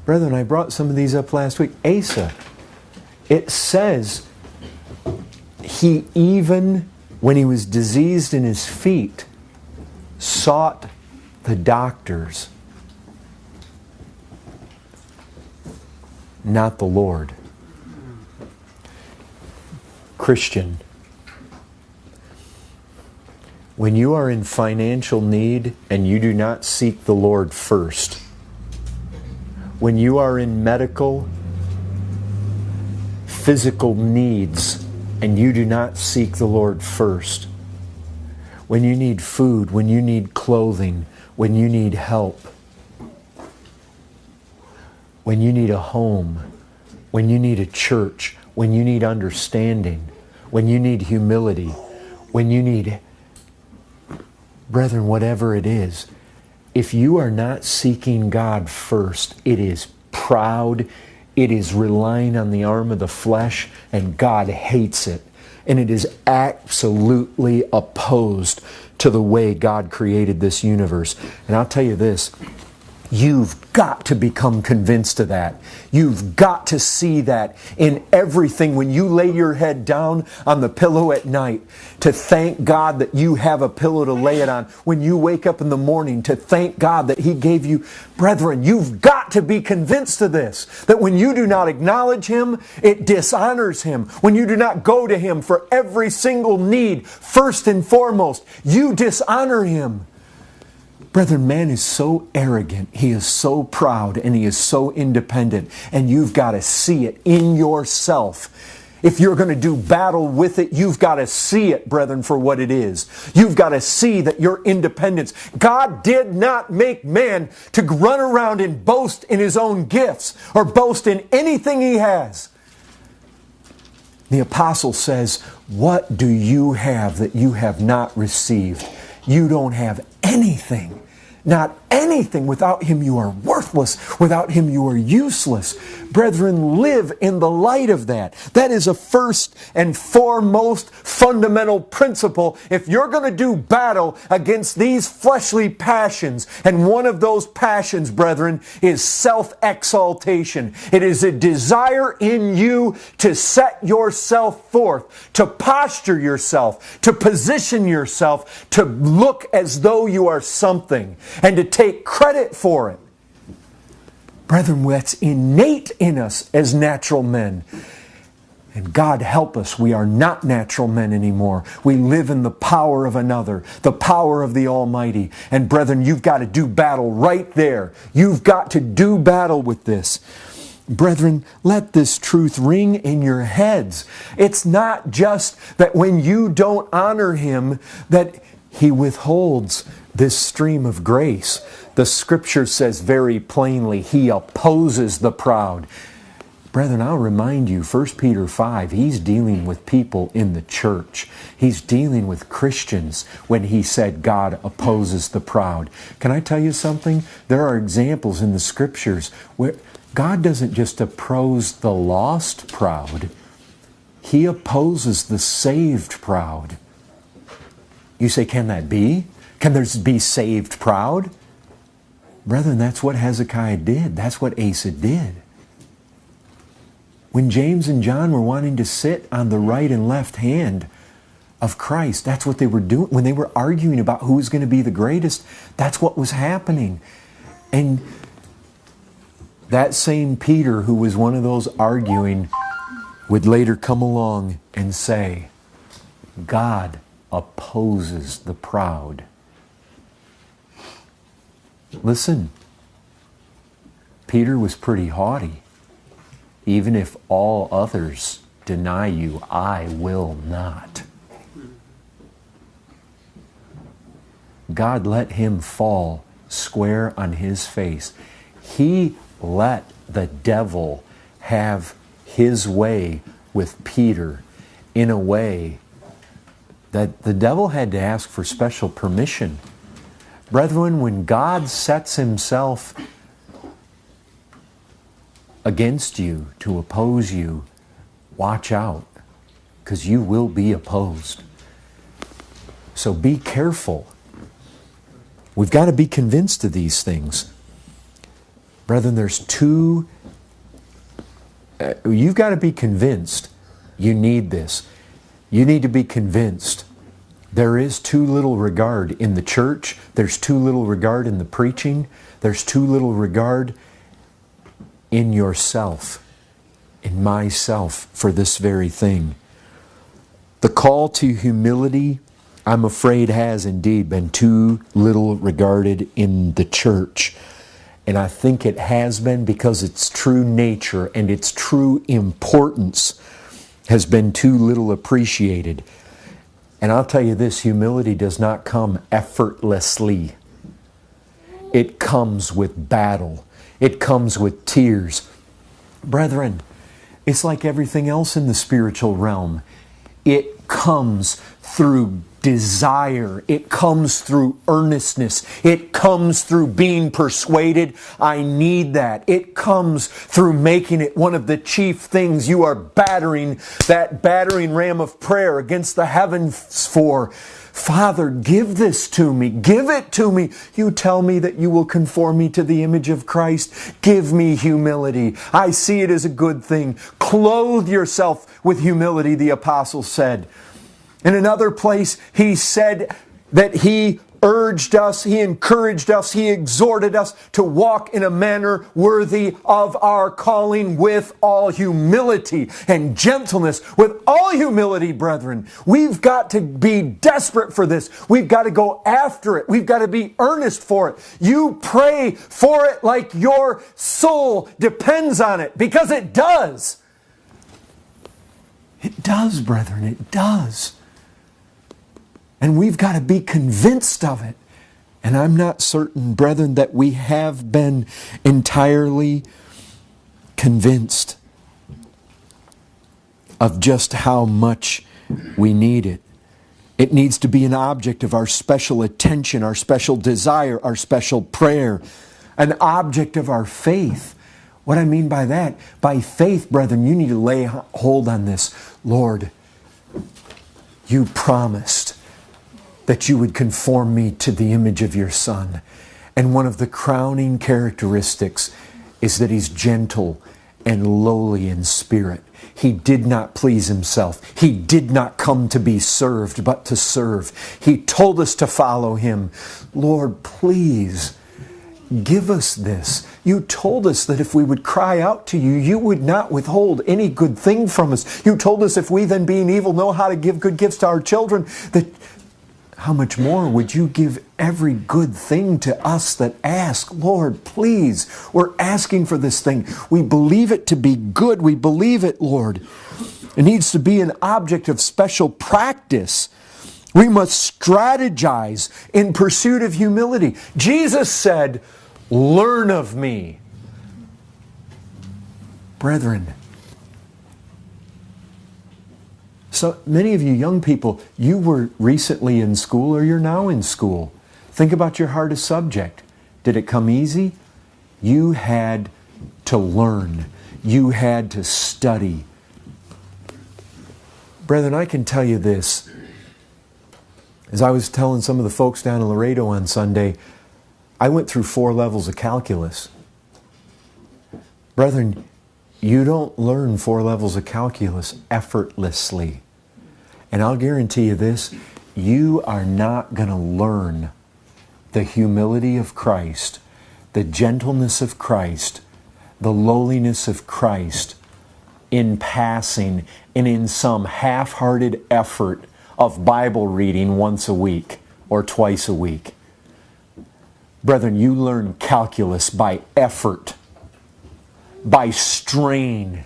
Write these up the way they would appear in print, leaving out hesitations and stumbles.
Brethren, I brought some of these up last week. Asa, it says he even, when he was diseased in his feet, sought the doctors, not the Lord. Christian, when you are in financial need and you do not seek the Lord first, when you are in medical, physical needs and you do not seek the Lord first, when you need food, when you need clothing, when you need help, when you need a home, when you need a church, when you need understanding, when you need humility, when you need, brethren, whatever it is, if you are not seeking God first, it is proud, it is relying on the arm of the flesh, and God hates it. And it is absolutely opposed to the way God created this universe. And I'll tell you this, you've got to become convinced of that. You've got to see that in everything. When you lay your head down on the pillow at night, to thank God that you have a pillow to lay it on. When you wake up in the morning, to thank God that He gave you. Brethren, you've got to be convinced of this. That when you do not acknowledge Him, it dishonors Him. When you do not go to Him for every single need, first and foremost, you dishonor Him. Brethren, man is so arrogant, he is so proud, and he is so independent. And you've got to see it in yourself. If you're going to do battle with it, you've got to see it, brethren, for what it is. You've got to see that your independence. God did not make man to run around and boast in his own gifts or boast in anything he has. The apostle says, what do you have that you have not received? You don't have anything. Not anything. Without Him you are worthless. Without Him you are useless. Brethren, live in the light of that. That is a first and foremost fundamental principle. If you're going to do battle against these fleshly passions, and one of those passions, brethren, is self-exaltation. It is a desire in you to set yourself forth, to posture yourself, to position yourself, to look as though you are something, and to take credit for it. Brethren, that's innate in us as natural men. And God help us, we are not natural men anymore. We live in the power of another, the power of the Almighty. And brethren, you've got to do battle right there. You've got to do battle with this. Brethren, let this truth ring in your heads. It's not just that when you don't honor Him, that He withholds this stream of grace. The Scripture says very plainly, He opposes the proud. Brethren, I'll remind you, 1 Peter 5, He's dealing with people in the church. He's dealing with Christians when He said God opposes the proud. Can I tell you something? There are examples in the Scriptures where God doesn't just oppose the lost proud. He opposes the saved proud. You say, can that be? Can there be saved proud? Brethren, that's what Hezekiah did. That's what Asa did. When James and John were wanting to sit on the right and left hand of Christ, that's what they were doing. When they were arguing about who was going to be the greatest, that's what was happening. And that same Peter, who was one of those arguing, would later come along and say, God opposes the proud. Listen, Peter was pretty haughty. Even if all others deny you, I will not. God let him fall square on his face. He let the devil have his way with Peter in a way that the devil had to ask for special permission. Brethren, when God sets Himself against you, to oppose you, watch out, because you will be opposed. So be careful. We've got to be convinced of these things. Brethren, there's two, you've got to be convinced you need this. You need to be convinced there is too little regard in the church. There's too little regard in the preaching. There's too little regard in yourself, in myself, for this very thing. The call to humility, I'm afraid, has indeed been too little regarded in the church. And I think it has been because its true nature and its true importance has been too little appreciated. And I'll tell you this, humility does not come effortlessly. It comes with battle. It comes with tears. Brethren, it's like everything else in the spiritual realm. It comes through desire. It comes through earnestness. It comes through being persuaded. I need that. It comes through making it one of the chief things you are battering, that battering ram of prayer against the heavens for. Father, give this to me. Give it to me. You tell me that you will conform me to the image of Christ. Give me humility. I see it as a good thing. Clothe yourself with humility, the apostle said. In another place, he said that he urged us, he encouraged us, he exhorted us to walk in a manner worthy of our calling with all humility and gentleness. With all humility, brethren. We've got to be desperate for this. We've got to go after it. We've got to be earnest for it. You pray for it like your soul depends on it, because it does. It does, brethren, it does. And we've got to be convinced of it. And I'm not certain, brethren, that we have been entirely convinced of just how much we need it. It needs to be an object of our special attention, our special desire, our special prayer, an object of our faith. What I mean by that, by faith, brethren, you need to lay hold on this. Lord, you promised that you would conform me to the image of your Son. And one of the crowning characteristics is that He's gentle and lowly in spirit. He did not please Himself. He did not come to be served, but to serve. He told us to follow Him. Lord, please give us this. You told us that if we would cry out to you, you would not withhold any good thing from us. You told us if we then, being evil, know how to give good gifts to our children, that how much more would you give every good thing to us that ask? Lord, please, we're asking for this thing. We believe it to be good. We believe it, Lord. It needs to be an object of special practice. We must strategize in pursuit of humility. Jesus said, "Learn of me." Brethren, so many of you young people, you were recently in school or you're now in school. Think about your hardest subject. Did it come easy? You had to learn. You had to study. Brethren, I can tell you this. As I was telling some of the folks down in Laredo on Sunday, I went through 4 levels of calculus. Brethren, you don't learn 4 levels of calculus effortlessly. And I'll guarantee you this, you are not going to learn the humility of Christ, the gentleness of Christ, the lowliness of Christ in passing and in some half-hearted effort of Bible reading once a week or twice a week. Brethren, you learn calculus by effort, by strain,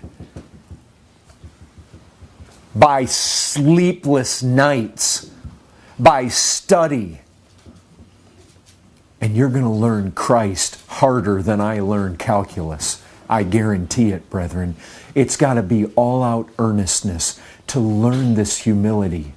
by sleepless nights, by study. And you're going to learn Christ harder than I learned calculus. I guarantee it, brethren. It's got to be all-out earnestness to learn this humility.